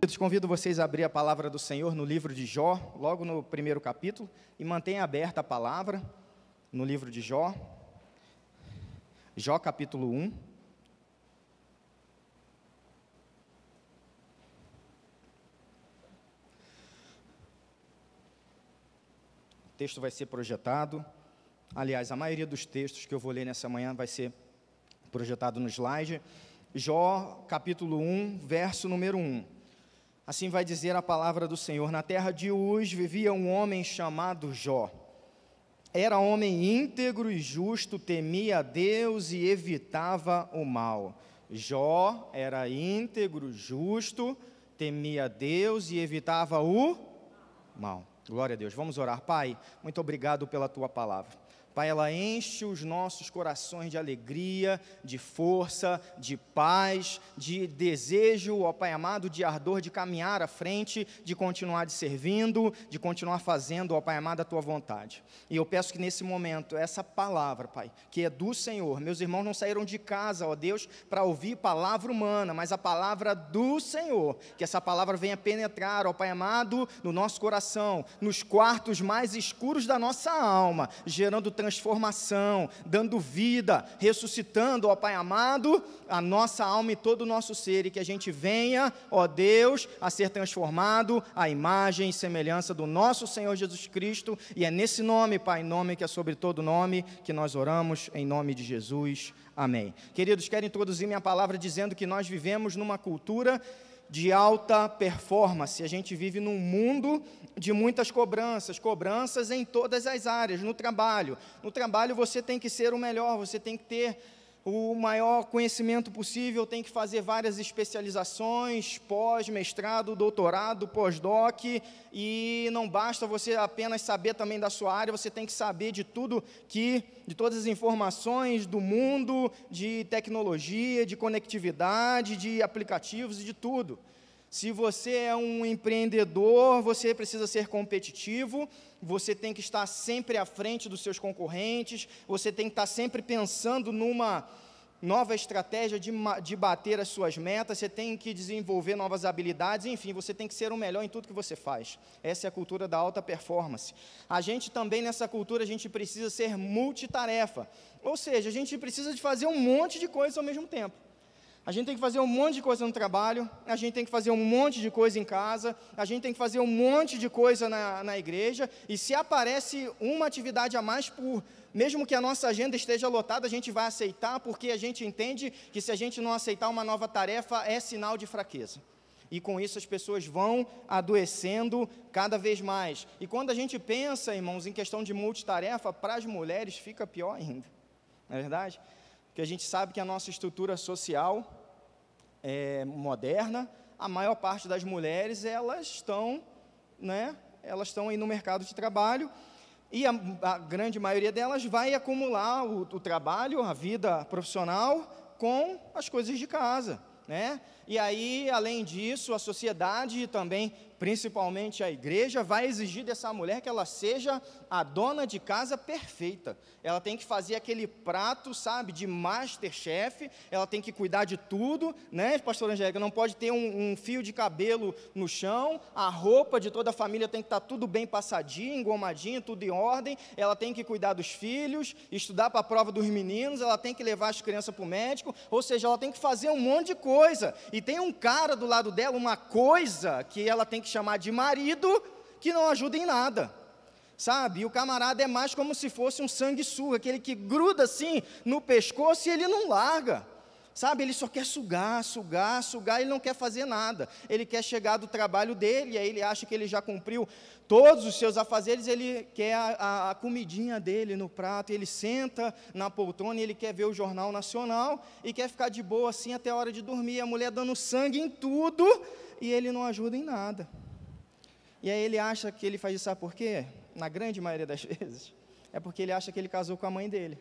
Eu convido vocês a abrir a palavra do Senhor no livro de Jó, logo no primeiro capítulo, e mantenha aberta a palavra no livro de Jó, Jó capítulo 1. O texto vai ser projetado, aliás, a maioria dos textos que eu vou ler nessa manhã vai ser projetado no slide. Jó capítulo 1, verso número 1. Assim vai dizer a palavra do Senhor: na terra de Uz vivia um homem chamado Jó. Era homem íntegro e justo, temia a Deus e evitava o mal. Jó era íntegro, justo, temia a Deus e evitava o mal. Glória a Deus. Vamos orar. Pai, muito obrigado pela tua palavra. Pai, ela enche os nossos corações de alegria, de força, de paz, de desejo, ó Pai amado, de ardor de caminhar à frente, de continuar te servindo, de continuar fazendo, ó Pai amado, a tua vontade. E eu peço que nesse momento, essa palavra, Pai, que é do Senhor, meus irmãos não saíram de casa, ó Deus, para ouvir palavra humana, mas a palavra do Senhor, que essa palavra venha penetrar, ó Pai amado, no nosso coração, nos quartos mais escuros da nossa alma, gerando transformação, dando vida, ressuscitando, ó Pai amado, a nossa alma e todo o nosso ser, e que a gente venha, ó Deus, a ser transformado à imagem e semelhança do nosso Senhor Jesus Cristo, e é nesse nome, Pai, nome que é sobre todo nome, que nós oramos, em nome de Jesus, amém. Queridos, quero introduzir minha palavra dizendo que nós vivemos numa cultura de alta performance. A gente vive num mundo de muitas cobranças em todas as áreas. No trabalho você tem que ser o melhor, você tem que ter o maior conhecimento possível, tem que fazer várias especializações, pós, mestrado, doutorado, pós-doc, e não basta você apenas saber também da sua área, você tem que saber de todas as informações do mundo, de tecnologia, de conectividade, de aplicativos e de tudo. Se você é um empreendedor, você precisa ser competitivo, você tem que estar sempre à frente dos seus concorrentes, você tem que estar sempre pensando numa nova estratégia de bater as suas metas, você tem que desenvolver novas habilidades, enfim, você tem que ser o melhor em tudo que você faz. Essa é a cultura da alta performance. A gente também, nessa cultura, a gente precisa ser multitarefa, ou seja, a gente precisa de fazer um monte de coisas ao mesmo tempo. A gente tem que fazer um monte de coisa no trabalho, a gente tem que fazer um monte de coisa em casa, a gente tem que fazer um monte de coisa na igreja, e se aparece uma atividade a mais, mesmo que a nossa agenda esteja lotada, a gente vai aceitar, porque a gente entende que se a gente não aceitar uma nova tarefa, é sinal de fraqueza. E com isso as pessoas vão adoecendo cada vez mais. E quando a gente pensa, irmãos, em questão de multitarefa, para as mulheres fica pior ainda, não é verdade? Porque a gente sabe que a nossa estrutura social é moderna, a maior parte das mulheres, elas estão aí no mercado de trabalho, e a grande maioria delas vai acumular o trabalho, a vida profissional, com as coisas de casa, né? E aí, além disso, a sociedade também, principalmente a igreja, vai exigir dessa mulher que ela seja a dona de casa perfeita. Ela tem que fazer aquele prato, sabe, de Masterchef, ela tem que cuidar de tudo, né, pastora Angélica? Não pode ter um fio de cabelo no chão, a roupa de toda a família tem que estar tudo bem passadinho, engomadinho, tudo em ordem, ela tem que cuidar dos filhos, estudar para a prova dos meninos, ela tem que levar as crianças para o médico, ou seja, ela tem que fazer um monte de coisa, e tem um cara do lado dela, uma coisa que ela tem que chamar de marido, que não ajuda em nada, sabe? E o camarada é mais como se fosse um sanguessuga, aquele que gruda assim no pescoço e ele não larga, sabe? Ele só quer sugar, ele não quer fazer nada, ele quer chegar do trabalho dele, e aí ele acha que ele já cumpriu todos os seus afazeres, ele quer a comidinha dele no prato, ele senta na poltrona e ele quer ver o Jornal Nacional, e quer ficar de boa assim até a hora de dormir, a mulher dando sangue em tudo, e ele não ajuda em nada. E aí ele acha que ele faz isso, sabe por quê? Na grande maioria das vezes, é porque ele acha que ele casou com a mãe dele,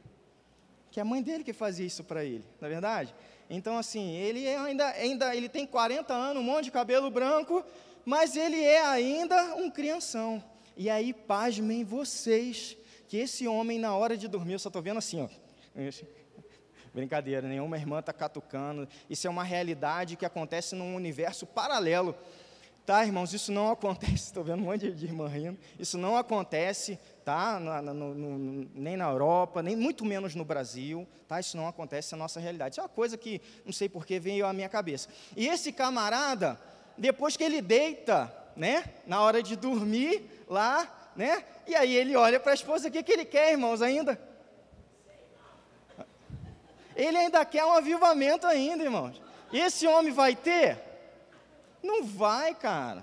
que é a mãe dele que fazia isso para ele, não é verdade? Então assim, ele ainda ele tem 40 anos, um monte de cabelo branco, mas ele é ainda um crianção. E aí, pasmem vocês, que esse homem na hora de dormir, eu só estou vendo assim, ó, brincadeira, nenhuma irmã está catucando, isso é uma realidade que acontece num universo paralelo. Tá, irmãos, isso não acontece, estou vendo um monte de irmã rindo, isso não acontece, tá, nem na Europa, nem muito menos no Brasil, tá, isso não acontece, é a nossa realidade, isso é uma coisa que, não sei por que, veio à minha cabeça. E esse camarada, depois que ele deita, né, na hora de dormir, lá, né, e aí ele olha para a esposa, o que ele quer, irmãos, ainda? Ele ainda quer um avivamento ainda, irmãos. E esse homem vai ter? Não vai, cara.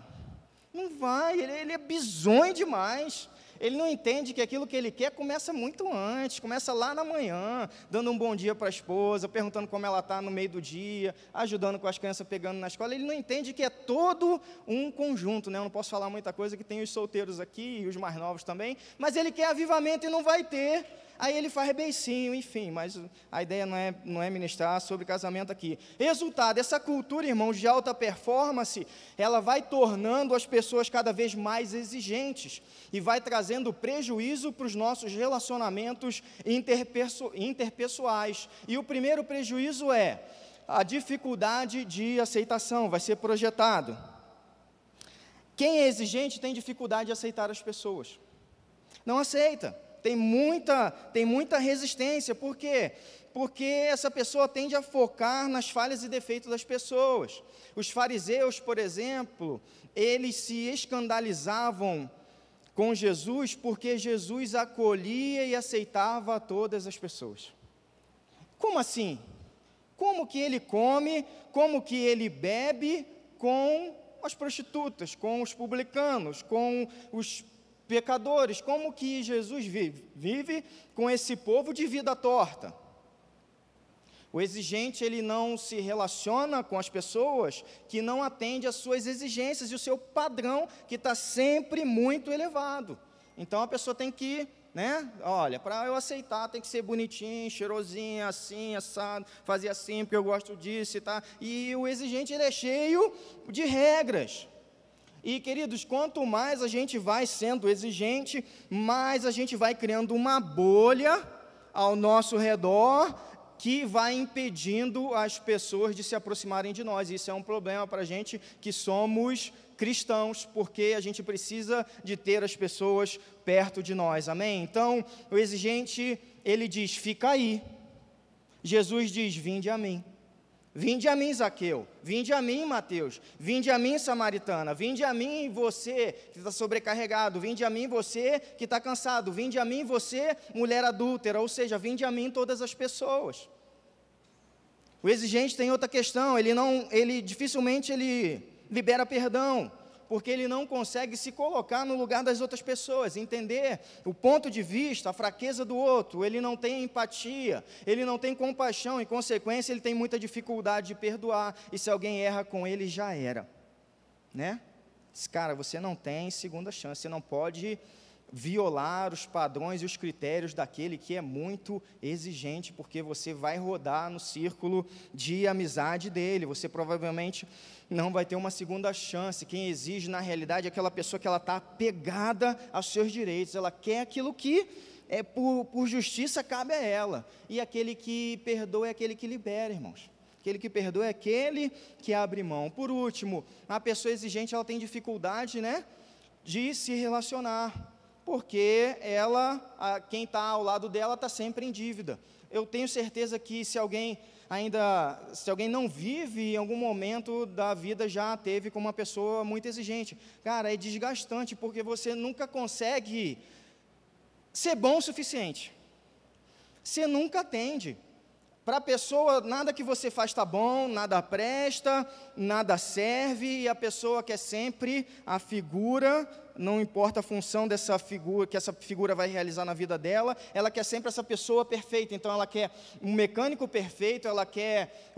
Não vai. Ele é bizonho demais. Ele não entende que aquilo que ele quer começa muito antes, começa lá na manhã, dando um bom dia para a esposa, perguntando como ela está no meio do dia, ajudando com as crianças, pegando na escola. Ele não entende que é todo um conjunto, né? Eu não posso falar muita coisa, que tem os solteiros aqui e os mais novos também, mas ele quer avivamento e não vai ter. Aí ele faz beicinho, enfim, mas a ideia não é ministrar sobre casamento aqui. Resultado, essa cultura, irmãos, de alta performance, ela vai tornando as pessoas cada vez mais exigentes e vai trazendo prejuízo para os nossos relacionamentos interpessoais. E o primeiro prejuízo é a dificuldade de aceitação, vai ser projetado. Quem é exigente tem dificuldade de aceitar as pessoas. Não aceita. Tem muita resistência. Por quê? Porque essa pessoa tende a focar nas falhas e defeitos das pessoas. Os fariseus, por exemplo, eles se escandalizavam com Jesus porque Jesus acolhia e aceitava todas as pessoas. Como assim? Como que ele come, como que ele bebe com as prostitutas, com os publicanos, com os pecadores? Como que Jesus vive com esse povo de vida torta? O exigente, ele não se relaciona com as pessoas que não atendem às suas exigências e o seu padrão, que está sempre muito elevado. Então, a pessoa tem que, né, olha, para eu aceitar, tem que ser bonitinho, cheirosinho, assim, assado, fazer assim, porque eu gosto disso e tá. E o exigente, ele é cheio de regras. E, queridos, quanto mais a gente vai sendo exigente, mais a gente vai criando uma bolha ao nosso redor que vai impedindo as pessoas de se aproximarem de nós. Isso é um problema para a gente que somos cristãos, porque a gente precisa de ter as pessoas perto de nós, amém? Então, o exigente, ele diz, fica aí. Jesus diz, vinde a mim. Vinde a mim, Zaqueu, vinde a mim, Mateus, vinde a mim, Samaritana, vinde a mim, você que está sobrecarregado, vinde a mim, você que está cansado, vinde a mim, você, mulher adúltera, ou seja, vinde a mim todas as pessoas. O exigente tem outra questão, ele dificilmente libera perdão, porque ele não consegue se colocar no lugar das outras pessoas, entender o ponto de vista, a fraqueza do outro. Ele não tem empatia, ele não tem compaixão, em consequência, ele tem muita dificuldade de perdoar, e se alguém erra com ele, já era, né? Cara, você não tem segunda chance, você não pode violar os padrões e os critérios daquele que é muito exigente, porque você vai rodar no círculo de amizade dele, você provavelmente não vai ter uma segunda chance. Quem exige, na realidade, é aquela pessoa que ela está apegada aos seus direitos, ela quer aquilo que, por justiça, cabe a ela, e aquele que perdoa é aquele que libera, irmãos. Aquele que perdoa é aquele que abre mão. Por último, a pessoa exigente, ela tem dificuldade, né, de se relacionar, porque quem está ao lado dela está sempre em dívida. Eu tenho certeza que se alguém não vive, em algum momento da vida já teve com uma pessoa muito exigente. Cara, é desgastante, porque você nunca consegue ser bom o suficiente. Você nunca atende. Para a pessoa, nada que você faz está bom, nada presta, nada serve, e a pessoa quer sempre a figura, não importa a função dessa figura, que essa figura vai realizar na vida dela, ela quer sempre essa pessoa perfeita. Então ela quer um mecânico perfeito, ela quer,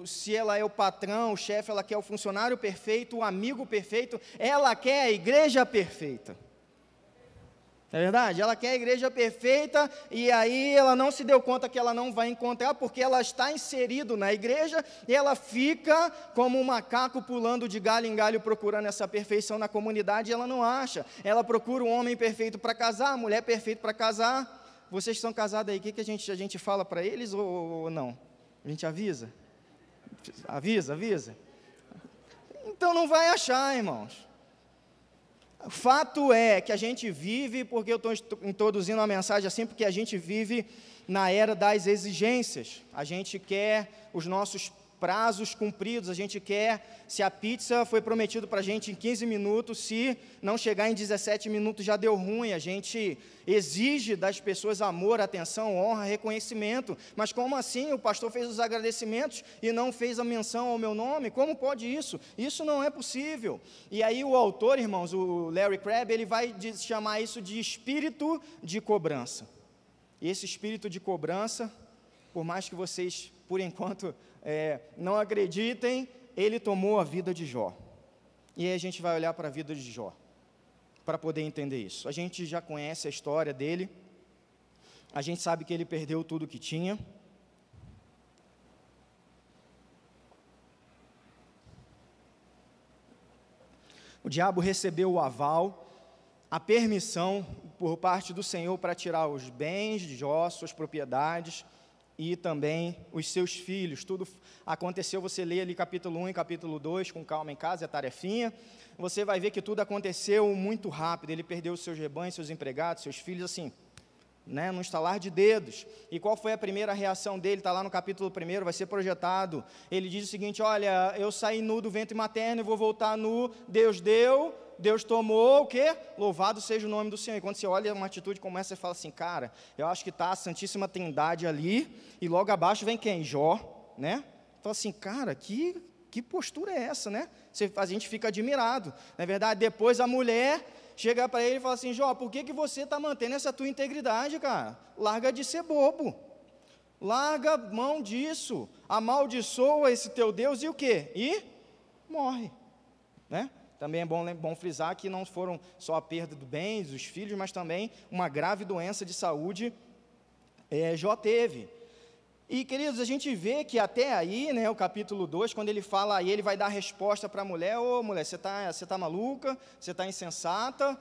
se ela é o patrão, o chefe, ela quer o funcionário perfeito, o amigo perfeito, ela quer a igreja perfeita. É verdade? Ela quer a igreja perfeita, e aí ela não se deu conta que ela não vai encontrar, porque ela está inserido na igreja, e ela fica como um macaco pulando de galho em galho, procurando essa perfeição na comunidade, e ela não acha. Ela procura um homem perfeito para casar, a mulher perfeita para casar. Vocês que são casados aí, o que a gente fala para eles ou não? A gente avisa? Avisa? Então não vai achar, irmãos. O fato é que a gente vive, porque eu estou introduzindo uma mensagem assim, porque a gente vive na era das exigências. A gente quer os nossos prazos cumpridos, a gente quer, se a pizza foi prometida para a gente em 15 minutos, se não chegar em 17 minutos já deu ruim. A gente exige das pessoas amor, atenção, honra, reconhecimento. Mas como assim? O pastor fez os agradecimentos e não fez a menção ao meu nome? Como pode isso? Isso não é possível. E aí o autor, irmãos, o Larry Crabb, ele vai chamar isso de espírito de cobrança. E esse espírito de cobrança, por mais que vocês, por enquanto, não acreditem, ele tomou a vida de Jó. E aí a gente vai olhar para a vida de Jó, para poder entender isso. A gente já conhece a história dele, a gente sabe que ele perdeu tudo que tinha. O diabo recebeu o aval, a permissão por parte do Senhor para tirar os bens de Jó, suas propriedades, e também os seus filhos. Tudo aconteceu, você lê ali capítulo 1 e capítulo 2, com calma em casa, é tarefinha, você vai ver que tudo aconteceu muito rápido. Ele perdeu os seus rebanhos, seus empregados, seus filhos, assim, num estalar de dedos. E qual foi a primeira reação dele? Está lá no capítulo 1, vai ser projetado. Ele diz o seguinte: olha, eu saí nu do ventre materno e vou voltar nu. Deus deu, Deus tomou, o quê? Louvado seja o nome do Senhor. E quando você olha uma atitude como essa, você fala assim: cara, eu acho que está a Santíssima Trindade ali, e logo abaixo vem quem? Jó, né? Então assim, cara, que postura é essa, né? A gente fica admirado. Na verdade, depois a mulher chega para ele e fala assim: Jó, por que você está mantendo essa tua integridade, cara? Larga de ser bobo. Larga mão disso. Amaldiçoa esse teu Deus e o quê? E morre, né? Também é bom frisar que não foram só a perda dos bens, dos filhos, mas também uma grave doença de saúde Jó teve. E, queridos, a gente vê que até aí, né, o capítulo 2, quando ele fala, aí ele vai dar a resposta para a mulher: ô mulher, você tá maluca, você está insensata,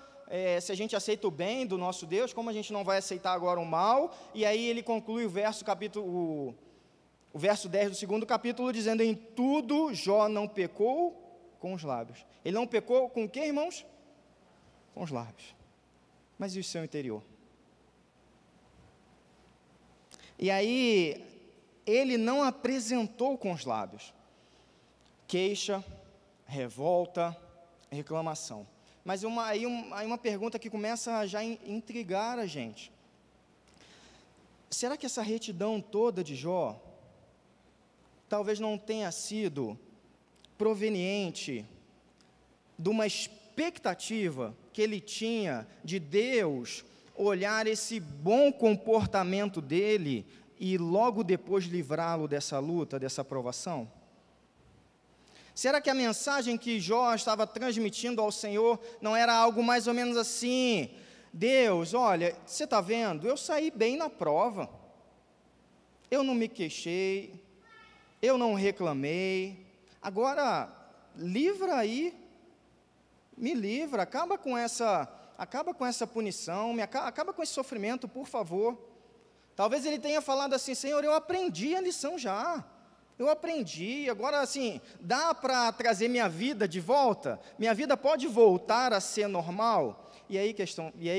se a gente aceita o bem do nosso Deus, como a gente não vai aceitar agora o mal? E aí ele conclui o verso 10 do segundo capítulo, dizendo: em tudo Jó não pecou com os lábios. Ele não pecou com o quê, irmãos? Com os lábios. Mas e o seu interior? E aí, ele não apresentou com os lábios queixa, revolta, reclamação. Mas aí uma pergunta que começa a já intrigar a gente: será que essa retidão toda de Jó talvez não tenha sido proveniente de uma expectativa que ele tinha de Deus olhar esse bom comportamento dele e logo depois livrá-lo dessa luta, dessa provação? Será que a mensagem que Jó estava transmitindo ao Senhor não era algo mais ou menos assim: Deus, olha, você está vendo, eu saí bem na prova, eu não me queixei, eu não reclamei, agora livra aí, me livra, acaba com essa punição, acaba com esse sofrimento, por favor. Talvez ele tenha falado assim: Senhor, eu aprendi a lição já, eu aprendi, agora assim, dá para trazer minha vida de volta? Minha vida pode voltar a ser normal? E aí,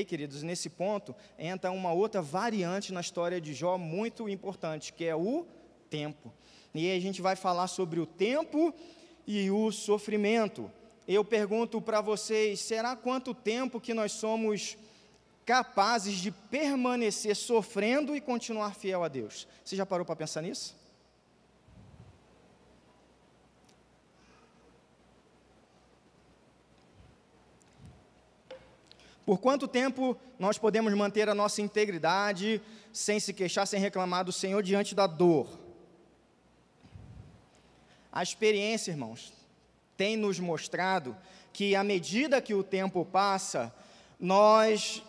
queridos, nesse ponto, entra uma outra variante na história de Jó muito importante, que é o tempo. E aí a gente vai falar sobre o tempo e o sofrimento. Eu pergunto para vocês: será quanto tempo que nós somos capazes de permanecer sofrendo e continuar fiel a Deus? Você já parou para pensar nisso? Por quanto tempo nós podemos manter a nossa integridade, sem se queixar, sem reclamar do Senhor diante da dor? A experiência, irmãos, tem nos mostrado que à medida que o tempo passa, nós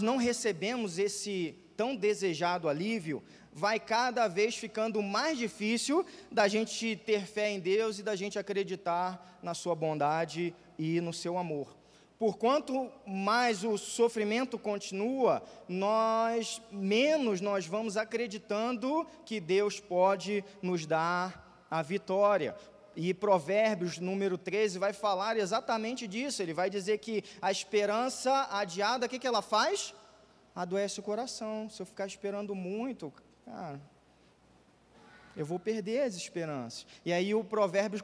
não recebemos esse tão desejado alívio, vai cada vez ficando mais difícil da gente ter fé em Deus e da gente acreditar na sua bondade e no seu amor. Por quanto mais o sofrimento continua, menos nós vamos acreditando que Deus pode nos dar a vitória. E Provérbios, número 13, vai falar exatamente disso. Ele vai dizer que a esperança adiada, o que ela faz? Adoece o coração. Se eu ficar esperando muito, cara, eu vou perder as esperanças. E aí o provérbio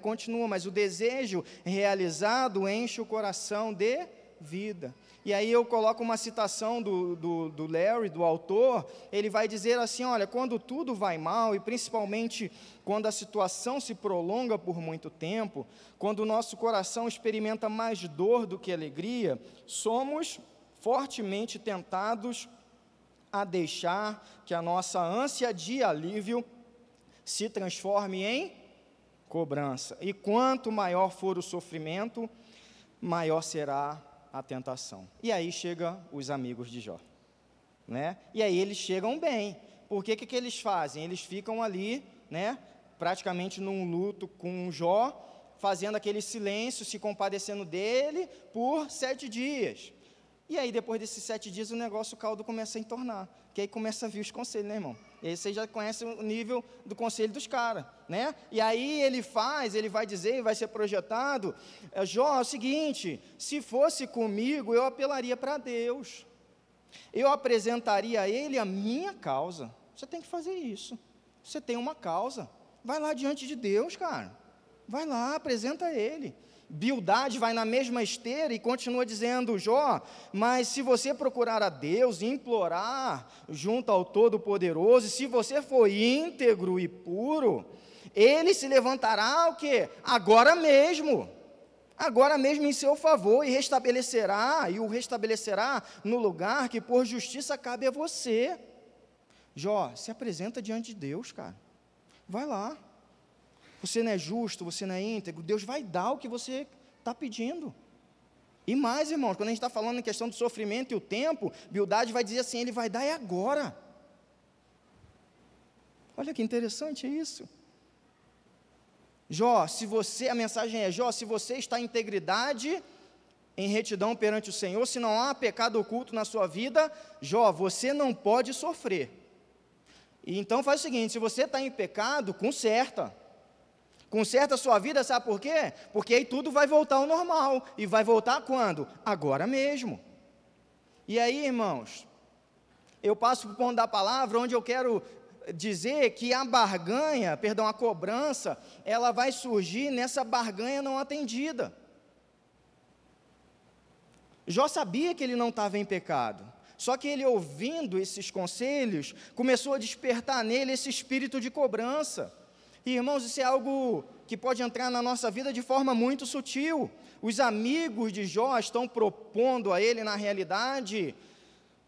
continua, mas o desejo realizado enche o coração de vida. E aí eu coloco uma citação do Larry, do autor. Ele vai dizer assim, olha, quando tudo vai mal, e principalmente quando a situação se prolonga por muito tempo, quando o nosso coração experimenta mais dor do que alegria, somos fortemente tentados a deixar que a nossa ânsia de alívio se transforme em cobrança. E quanto maior for o sofrimento, maior será a tentação. E aí chegam os amigos de Jó, né? E aí eles chegam bem, porque o que eles fazem? Eles ficam ali, né, praticamente num luto com Jó, fazendo aquele silêncio, se compadecendo dele por 7 dias. E aí, depois desses 7 dias, o caldo começa a entornar, que aí começa a vir os conselhos, né, irmão? E aí você já conhece o nível do conselho dos caras, né? E aí ele vai dizer, vai ser projetado, Jó, é o seguinte, se fosse comigo, eu apelaria para Deus, eu apresentaria a Ele a minha causa. Você tem que fazer isso, você tem uma causa, vai lá diante de Deus, cara, vai lá, apresenta a Ele. Bildade vai na mesma esteira e continua dizendo, Jó, mas se você procurar a Deus, implorar junto ao Todo-Poderoso, e se você for íntegro e puro, Ele se levantará o quê? Agora mesmo em seu favor, e o restabelecerá no lugar que por justiça cabe a você. Jó, se apresenta diante de Deus, cara, vai lá. Você não é justo, você não é íntegro, Deus vai dar o que você está pedindo. E mais, irmãos, quando a gente está falando em questão do sofrimento e o tempo, Bildade vai dizer assim, Ele vai dar agora. Olha que interessante isso. Jó, a mensagem é, Jó, se você está em integridade, em retidão perante o Senhor, se não há pecado oculto na sua vida, Jó, você não pode sofrer. E então faz o seguinte, se você está em pecado, conserta a sua vida, sabe por quê? Porque aí tudo vai voltar ao normal, e vai voltar quando? Agora mesmo. E aí, irmãos, eu passo para o ponto da palavra, onde eu quero dizer que a cobrança, ela vai surgir nessa barganha não atendida. Jó sabia que ele não estava em pecado, só que ele, ouvindo esses conselhos, começou a despertar nele esse espírito de cobrança. E, irmãos, isso é algo que pode entrar na nossa vida de forma muito sutil. Os amigos de Jó estão propondo a ele, na realidade,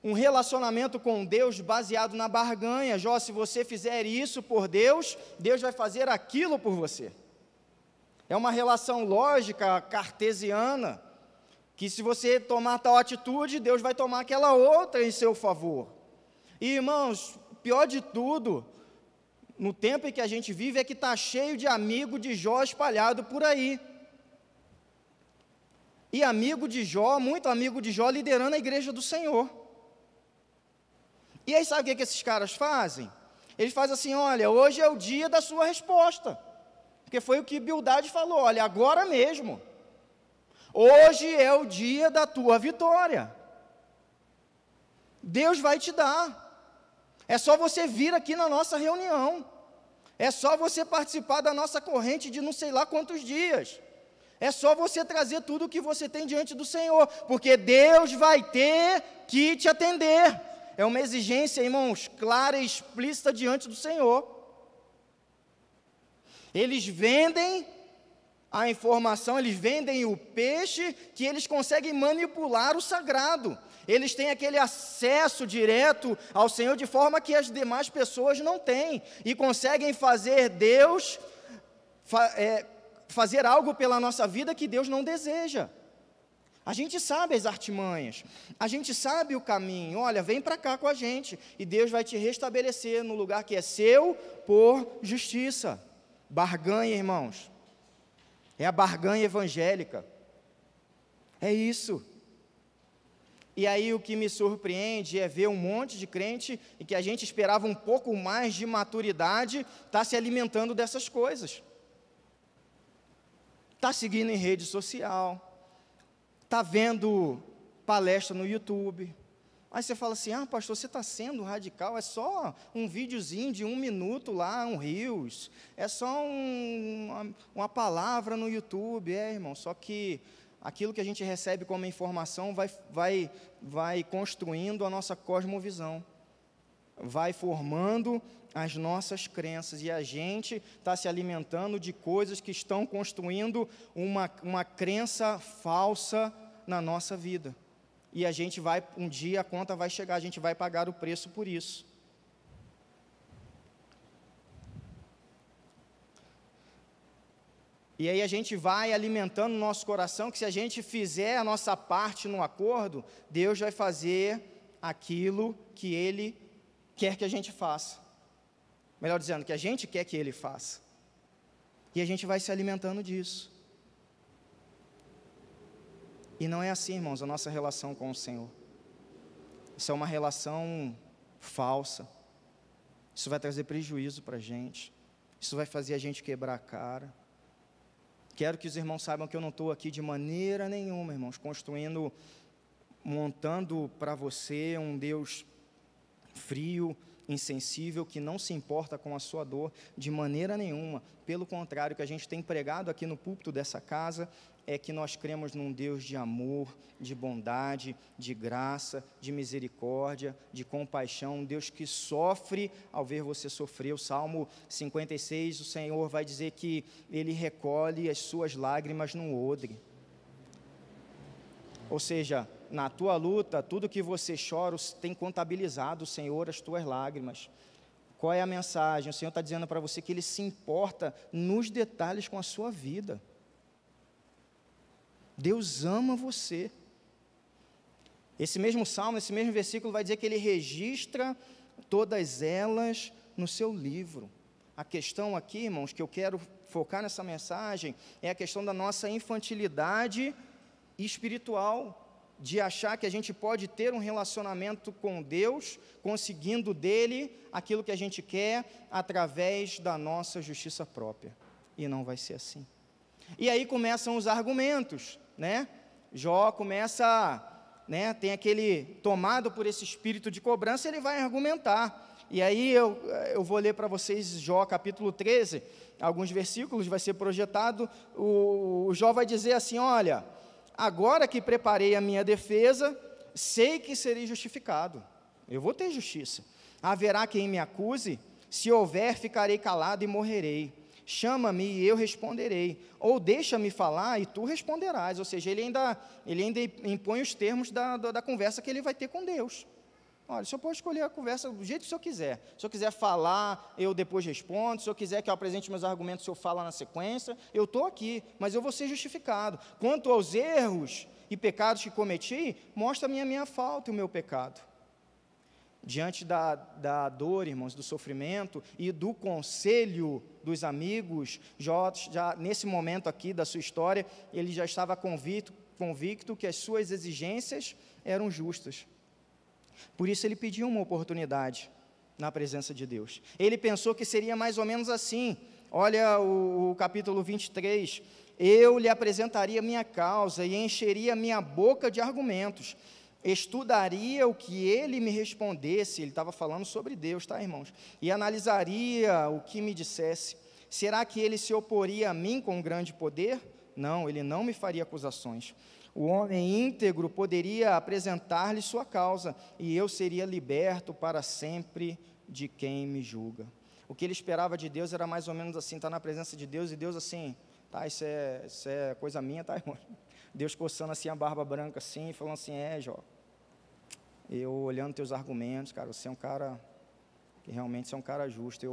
um relacionamento com Deus baseado na barganha. Jó, se você fizer isso por Deus, Deus vai fazer aquilo por você. É uma relação lógica, cartesiana, que se você tomar tal atitude, Deus vai tomar aquela outra em seu favor. E, irmãos, pior de tudo, no tempo em que a gente vive, é que está cheio de amigo de Jó espalhado por aí. E amigo de Jó, muito amigo de Jó, liderando a igreja do Senhor. E aí sabe o que esses caras fazem? Eles fazem assim, olha, hoje é o dia da sua resposta. Porque foi o que Bildade falou, olha, agora mesmo. Hoje é o dia da tua vitória. Deus vai te dar. É só você vir aqui na nossa reunião. É só você participar da nossa corrente de não sei lá quantos dias. É só você trazer tudo o que você tem diante do Senhor, porque Deus vai ter que te atender. É uma exigência, irmãos, clara e explícita diante do Senhor. Eles vendem a informação, eles vendem o peixe, que eles conseguem manipular o sagrado. Eles têm aquele acesso direto ao Senhor de forma que as demais pessoas não têm, e conseguem fazer Deus, fazer algo pela nossa vida que Deus não deseja. A gente sabe as artimanhas, a gente sabe o caminho, olha, vem para cá com a gente, e Deus vai te restabelecer no lugar que é seu, por justiça. Barganha, irmãos, é a barganha evangélica, é isso. E aí o que me surpreende é ver um monte de crente e que a gente esperava um pouco mais de maturidade, está se alimentando dessas coisas. está seguindo em rede social, está vendo palestra no YouTube. Aí você fala assim, pastor, você está sendo radical, é só um videozinho de 1 minuto lá, um Reels, é só uma palavra no YouTube, irmão, só que aquilo que a gente recebe como informação vai construindo a nossa cosmovisão, vai formando as nossas crenças, e a gente está se alimentando de coisas que estão construindo uma crença falsa na nossa vida. E a gente vai, um dia a conta vai chegar, a gente vai pagar o preço por isso. E aí a gente vai alimentando o nosso coração, que se a gente fizer a nossa parte no acordo, Deus vai fazer aquilo que Ele quer que a gente faça. Melhor dizendo, que a gente quer que Ele faça. E a gente vai se alimentando disso. E não é assim, irmãos, a nossa relação com o Senhor. Isso é uma relação falsa. Isso vai trazer prejuízo para a gente. Isso vai fazer a gente quebrar a cara. Quero que os irmãos saibam que eu não estou aqui de maneira nenhuma, irmãos, montando para você um Deus frio, insensível, que não se importa com a sua dor de maneira nenhuma. Pelo contrário, o que a gente tem pregado aqui no púlpito dessa casa é que nós cremos num Deus de amor, de bondade, de graça, de misericórdia, de compaixão, um Deus que sofre ao ver você sofrer. O Salmo 56, o Senhor vai dizer que Ele recolhe as suas lágrimas num odre. Ou seja, na tua luta, tudo que você chora, tem contabilizado o Senhor as tuas lágrimas. Qual é a mensagem? O Senhor está dizendo para você que Ele se importa nos detalhes com a sua vida. Deus ama você. Esse mesmo salmo, esse mesmo versículo vai dizer que Ele registra todas elas no seu livro. A questão aqui, irmãos, que eu quero focar nessa mensagem, é a questão da nossa infantilidade espiritual, de achar que a gente pode ter um relacionamento com Deus, conseguindo dele aquilo que a gente quer, através da nossa justiça própria. E não vai ser assim. E aí começam os argumentos, né? Jó começa, né, tem aquele, tomado por esse espírito de cobrança, ele vai argumentar. E aí eu vou ler para vocês Jó capítulo 13, alguns versículos, vai ser projetado, o Jó vai dizer assim, olha, agora que preparei a minha defesa, sei que serei justificado, eu vou ter justiça. Haverá quem me acuse? Se houver, ficarei calado e morrerei. Chama-me e eu responderei, ou deixa-me falar e tu responderás. Ou seja, ele ainda impõe os termos da conversa que ele vai ter com Deus. Olha, o senhor pode escolher a conversa do jeito que o senhor quiser. Se o senhor quiser falar, eu depois respondo. Se o senhor quiser que eu apresente meus argumentos, o senhor fala na sequência. Eu estou aqui, mas eu vou ser justificado. Quanto aos erros e pecados que cometi, mostra-me a minha falta e o meu pecado. Diante da dor, irmãos, do sofrimento e do conselho dos amigos, Jó, já nesse momento aqui da sua história, ele já estava convicto que as suas exigências eram justas. Por isso ele pediu uma oportunidade na presença de Deus. Ele pensou que seria mais ou menos assim. Olha o capítulo 23. Eu lhe apresentaria minha causa e encheria minha boca de argumentos. Estudaria o que ele me respondesse, ele estava falando sobre Deus, tá, irmãos? E analisaria o que me dissesse. Será que ele se oporia a mim com grande poder? Não, ele não me faria acusações. O homem íntegro poderia apresentar-lhe sua causa, e eu seria liberto para sempre de quem me julga. O que ele esperava de Deus era mais ou menos assim, estar na presença de Deus, e Deus assim, tá, isso é coisa minha, tá, irmão? Deus coçando assim a barba branca assim, falando assim, Jó, eu olhando teus argumentos, cara, você é um cara, que realmente você é um cara justo,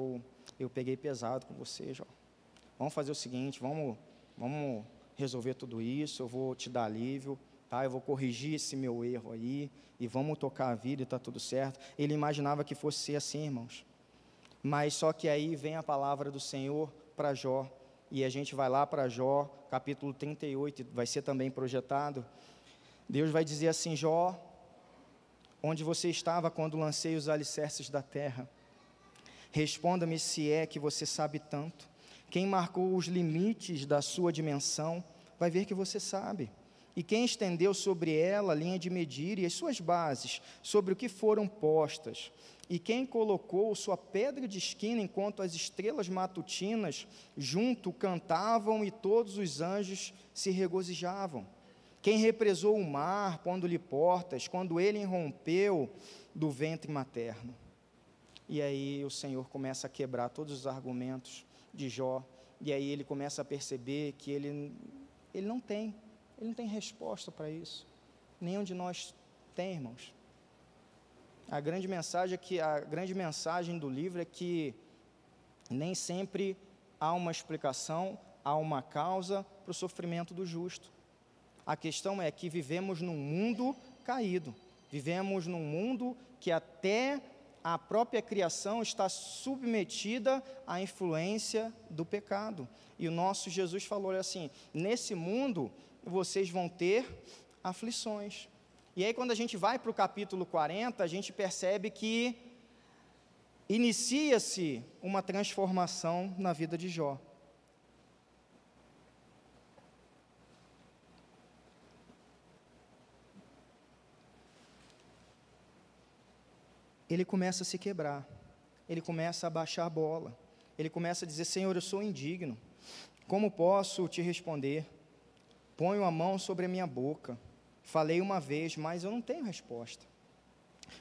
eu peguei pesado com você, Jó. Vamos fazer o seguinte, vamos resolver tudo isso, eu vou te dar alívio, tá? Eu vou corrigir esse meu erro aí, e vamos tocar a vida e está tudo certo. Ele imaginava que fosse ser assim, irmãos. Mas só que aí vem a palavra do Senhor para Jó, e a gente vai lá para Jó, capítulo 38, vai ser também projetado. Deus vai dizer assim, Jó, onde você estava quando lancei os alicerces da terra? Responda-me se é que você sabe tanto. Quem marcou os limites da sua dimensão, vai ver que você sabe. E quem estendeu sobre ela a linha de medir e as suas bases, sobre o que foram postas. E quem colocou sua pedra de esquina enquanto as estrelas matutinas junto cantavam e todos os anjos se regozijavam. Quem represou o mar, pondo-lhe portas, quando ele irrompeu do ventre materno. E aí o Senhor começa a quebrar todos os argumentos de Jó, e aí ele começa a perceber que ele não tem resposta para isso. Nenhum de nós tem, irmãos. A grande mensagem do livro é que nem sempre há uma explicação, há uma causa para o sofrimento do justo. A questão é que vivemos num mundo caído, vivemos num mundo que até a própria criação está submetida à influência do pecado. E o nosso Jesus falou assim: nesse mundo vocês vão ter aflições. E aí quando a gente vai para o capítulo 40, a gente percebe que inicia-se uma transformação na vida de Jó. Ele começa a se quebrar, ele começa a baixar a bola, ele começa a dizer: Senhor, eu sou indigno, como posso te responder? Ponho a mão sobre a minha boca, falei uma vez, mas eu não tenho resposta.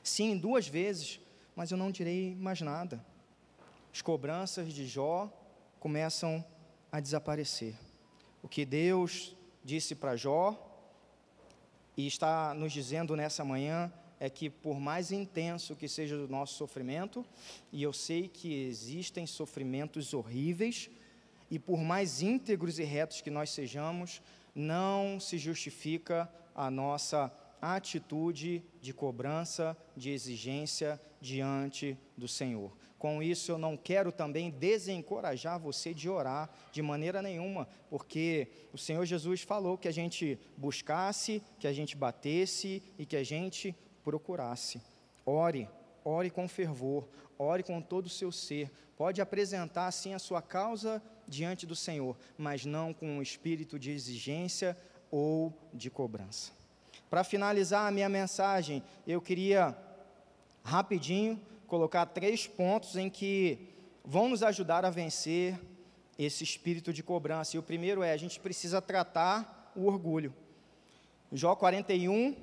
Sim, 2 vezes, mas eu não direi mais nada. As cobranças de Jó começam a desaparecer. O que Deus disse para Jó, e está nos dizendo nessa manhã, é que por mais intenso que seja o nosso sofrimento, e eu sei que existem sofrimentos horríveis, e por mais íntegros e retos que nós sejamos, não se justifica a nossa atitude de cobrança, de exigência diante do Senhor. Com isso, eu não quero também desencorajar você de orar de maneira nenhuma, porque o Senhor Jesus falou que a gente buscasse, que a gente batesse e que a gente procurasse. Ore com fervor, ore com todo o seu ser. Pode apresentar sim a sua causa diante do Senhor, mas não com um espírito de exigência ou de cobrança. Para finalizar a minha mensagem, eu queria rapidinho colocar 3 pontos em que vão nos ajudar a vencer esse espírito de cobrança. E o primeiro é: a gente precisa tratar o orgulho. Jó 41,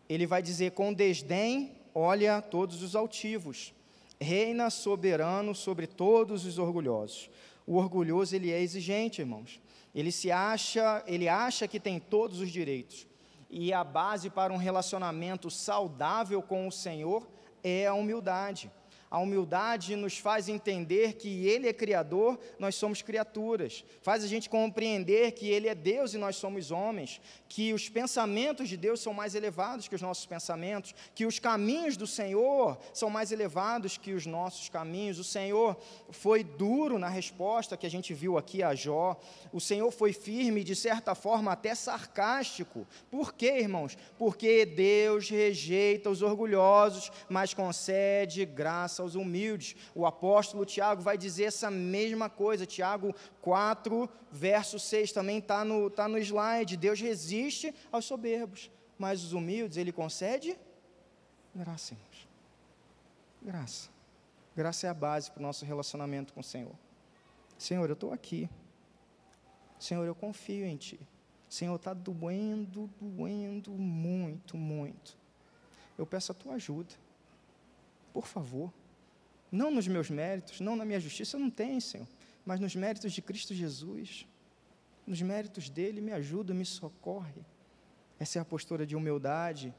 ele vai dizer: com desdém olha todos os altivos, reina soberano sobre todos os orgulhosos. O orgulhoso, ele é exigente, irmãos. Ele acha que tem todos os direitos. E a base para um relacionamento saudável com o Senhor é a humildade. A humildade nos faz entender que Ele é Criador, nós somos criaturas. Faz a gente compreender que Ele é Deus e nós somos homens. Que os pensamentos de Deus são mais elevados que os nossos pensamentos. Que os caminhos do Senhor são mais elevados que os nossos caminhos. O Senhor foi duro na resposta que a gente viu aqui a Jó. O Senhor foi firme, de certa forma até sarcástico. Por quê, irmãos? Porque Deus rejeita os orgulhosos, mas concede graça aos humildes. O apóstolo Tiago vai dizer essa mesma coisa. Tiago 4, verso 6, também está no slide. Deus resiste aos soberbos, mas os humildes Ele concede graça, irmãos. Graça. Graça é a base para o nosso relacionamento com o Senhor. Senhor, eu estou aqui. Senhor, eu confio em Ti. Senhor, está doendo muito, muito. Eu peço a Tua ajuda. Por favor. Não nos meus méritos, não na minha justiça, eu não tenho, Senhor, mas nos méritos de Cristo Jesus, nos méritos dEle, me ajuda, me socorre. Essa é a postura de humildade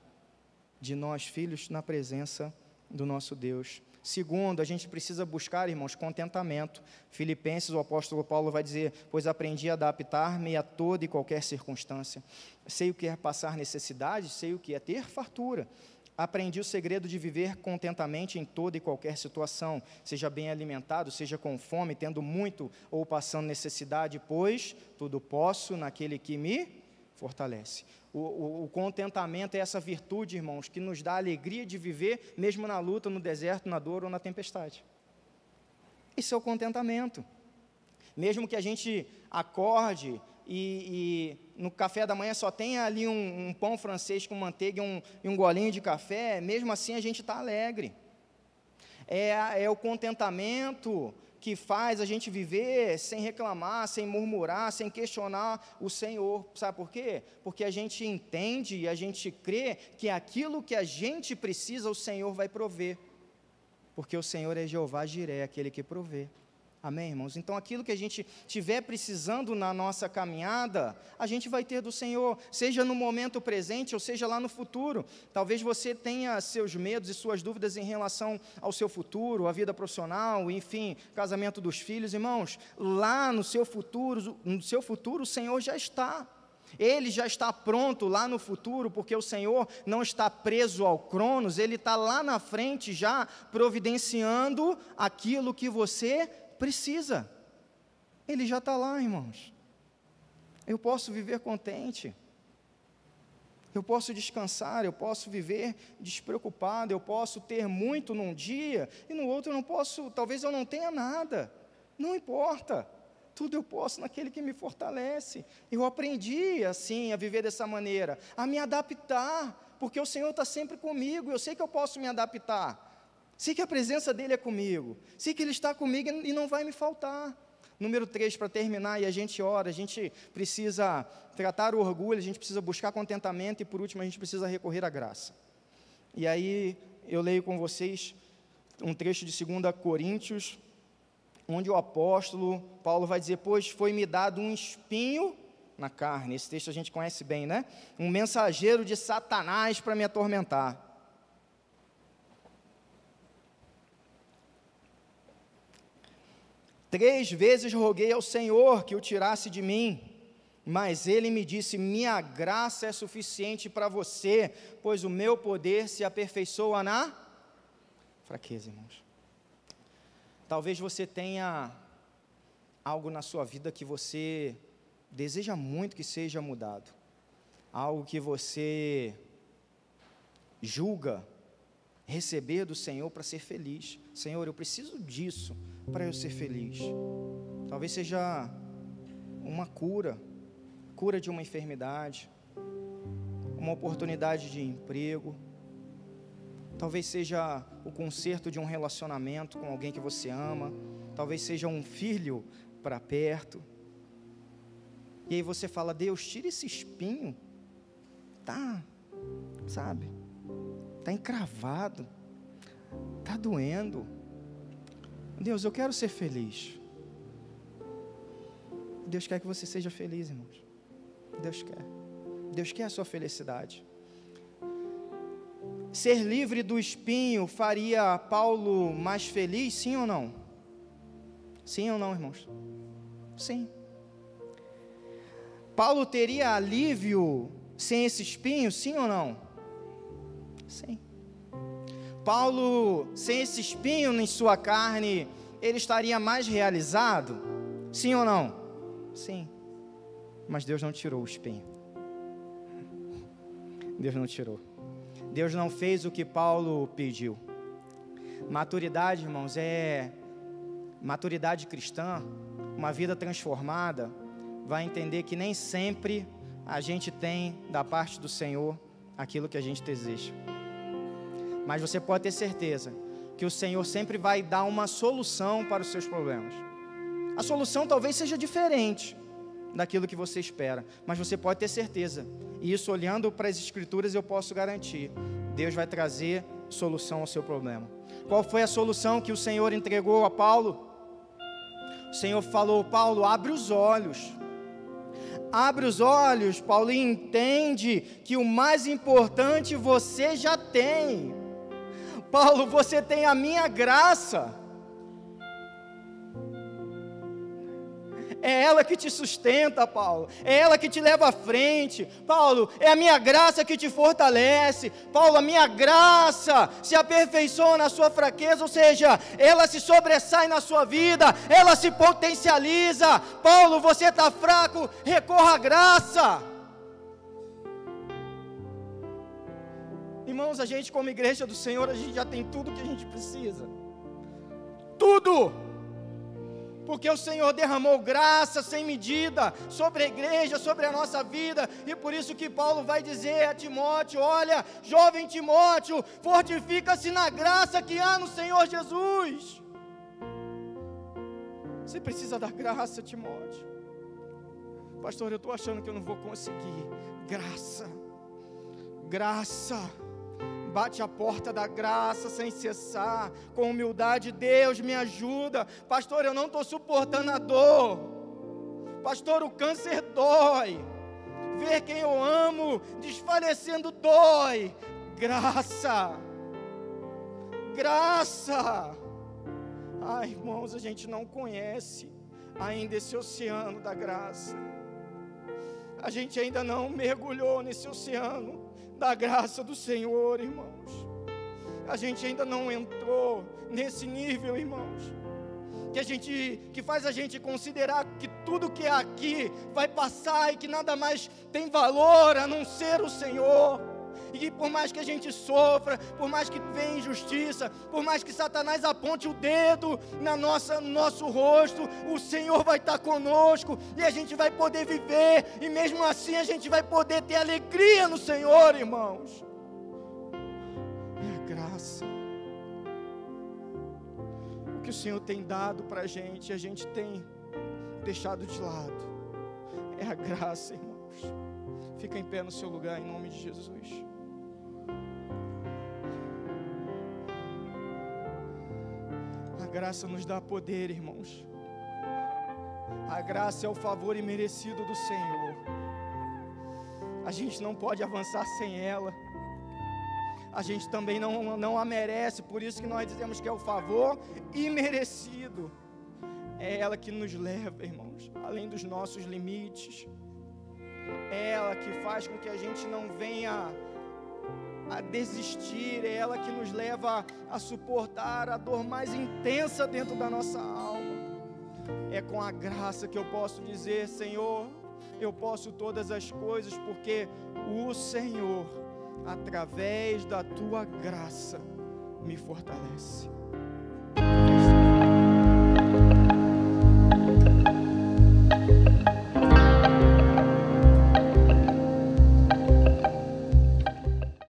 de nós, filhos, na presença do nosso Deus. Segundo, a gente precisa buscar, irmãos, contentamento. Filipenses, o apóstolo Paulo vai dizer: pois aprendi a adaptar-me a toda e qualquer circunstância. Sei o que é passar necessidade, sei o que é ter fartura. Aprendi o segredo de viver contentamente em toda e qualquer situação, seja bem alimentado, seja com fome, tendo muito ou passando necessidade, pois tudo posso naquele que me fortalece. O contentamento é essa virtude, irmãos, que nos dá a alegria de viver, mesmo na luta, no deserto, na dor ou na tempestade. Isso é o contentamento. Mesmo que a gente acorde e no café da manhã só tenha ali um pão francês com manteiga e um golinho de café, mesmo assim a gente está alegre. É o contentamento que faz a gente viver sem reclamar, sem murmurar, sem questionar o Senhor. Sabe por quê? Porque a gente entende e a gente crê que aquilo que a gente precisa, o Senhor vai prover. Porque o Senhor é Jeová Jiré, aquele que provê. Amém, irmãos? Então, aquilo que a gente estiver precisando na nossa caminhada, a gente vai ter do Senhor, seja no momento presente ou seja lá no futuro. Talvez você tenha seus medos e suas dúvidas em relação ao seu futuro, à vida profissional, enfim, casamento dos filhos. Irmãos, lá no seu futuro o Senhor já está. Ele já está pronto lá no futuro, porque o Senhor não está preso ao Cronos, Ele está lá na frente já providenciando aquilo que você precisa. Ele já está lá, irmãos. Eu posso viver contente, eu posso descansar, eu posso viver despreocupado, eu posso ter muito num dia, e no outro eu não posso, talvez eu não tenha nada, não importa. Tudo eu posso naquele que me fortalece. Eu aprendi assim a viver dessa maneira, a me adaptar, porque o Senhor está sempre comigo, eu sei que eu posso me adaptar, sei que a presença dEle é comigo, sei que Ele está comigo e não vai me faltar. Número 3, para terminar, e a gente ora, a gente precisa tratar o orgulho, a gente precisa buscar contentamento, e por último a gente precisa recorrer à graça. E aí eu leio com vocês um trecho de 2 Coríntios, onde o apóstolo Paulo vai dizer: pois foi-me dado um espinho na carne. Esse texto a gente conhece bem, né? Um mensageiro de Satanás para me atormentar. Três vezes roguei ao Senhor que o tirasse de mim, mas Ele me disse: minha graça é suficiente para você, pois o meu poder se aperfeiçoa na fraqueza, irmãos. Talvez você tenha algo na sua vida que você deseja muito que seja mudado, algo que você julga receber do Senhor para ser feliz. Senhor, eu preciso disso para eu ser feliz. Talvez seja uma cura de uma enfermidade, uma oportunidade de emprego, talvez seja o conserto de um relacionamento com alguém que você ama, talvez seja um filho para perto, e aí você fala: Deus, tira esse espinho, sabe, está encravado, está doendo. Deus, eu quero ser feliz. Deus quer que você seja feliz, irmãos. Deus quer a sua felicidade. Ser livre do espinho faria Paulo mais feliz, sim ou não? Sim ou não, irmãos? Sim. Paulo teria alívio sem esse espinho, sim ou não? Sim. Paulo, sem esse espinho em sua carne, ele estaria mais realizado? Sim ou não? Sim. Mas Deus não tirou o espinho. Deus não tirou. Deus não fez o que Paulo pediu. Maturidade, irmãos, maturidade cristã, uma vida transformada, vai entender que nem sempre a gente tem da parte do Senhor aquilo que a gente deseja. Mas você pode ter certeza que o Senhor sempre vai dar uma solução para os seus problemas. A solução talvez seja diferente daquilo que você espera, mas você pode ter certeza, e isso olhando para as Escrituras eu posso garantir, Deus vai trazer solução ao seu problema. Qual foi a solução que o Senhor entregou a Paulo? O Senhor falou: Paulo, abre os olhos, Paulo, e entende que o mais importante você já tem. Paulo, você tem a minha graça, é ela que te sustenta, Paulo, é ela que te leva à frente. Paulo, é a minha graça que te fortalece. Paulo, a minha graça se aperfeiçoa na sua fraqueza, ou seja, ela se sobressai na sua vida, ela se potencializa. Paulo, você está fraco, recorra à graça. Irmãos, a gente como igreja do Senhor, a gente já tem tudo que a gente precisa. Tudo! porque o Senhor derramou graça sem medida sobre a igreja, sobre a nossa vida, e por isso que Paulo vai dizer a Timóteo: olha, jovem Timóteo, fortifica-se na graça que há no Senhor Jesus. Você precisa da graça, Timóteo. Pastor, eu estou achando que eu não vou conseguir. Graça, bate a porta da graça sem cessar, com humildade. Deus me ajuda. Pastor, eu não estou suportando a dor. Pastor, o câncer dói. Ver quem eu amo desfalecendo dói. Graça. Ai, irmãos, a gente não conhece ainda esse oceano da graça. A gente ainda não mergulhou nesse oceano da graça do Senhor, irmãos. A gente ainda não entrou nesse nível, irmãos, que faz a gente considerar que tudo que é aqui vai passar e que nada mais tem valor a não ser o Senhor. E que por mais que a gente sofra, por mais que venha injustiça, por mais que Satanás aponte o dedo no nosso rosto, o Senhor vai estar conosco, e a gente vai poder viver, e mesmo assim a gente vai poder ter alegria no Senhor, irmãos. É a graça. O que o Senhor tem dado para a gente tem deixado de lado. É a graça, irmãos. Fica em pé no seu lugar, em nome de Jesus. A graça nos dá poder, irmãos. A graça é o favor imerecido do Senhor. A gente não pode avançar sem ela. A gente também não a merece, por isso que nós dizemos que é o favor imerecido. É ela que nos leva, irmãos, além dos nossos limites. É ela que faz com que a gente não venha a desistir, é ela que nos leva a suportar a dor mais intensa dentro da nossa alma. É com a graça que eu posso dizer: Senhor, eu posso todas as coisas, porque o Senhor, através da tua graça, me fortalece.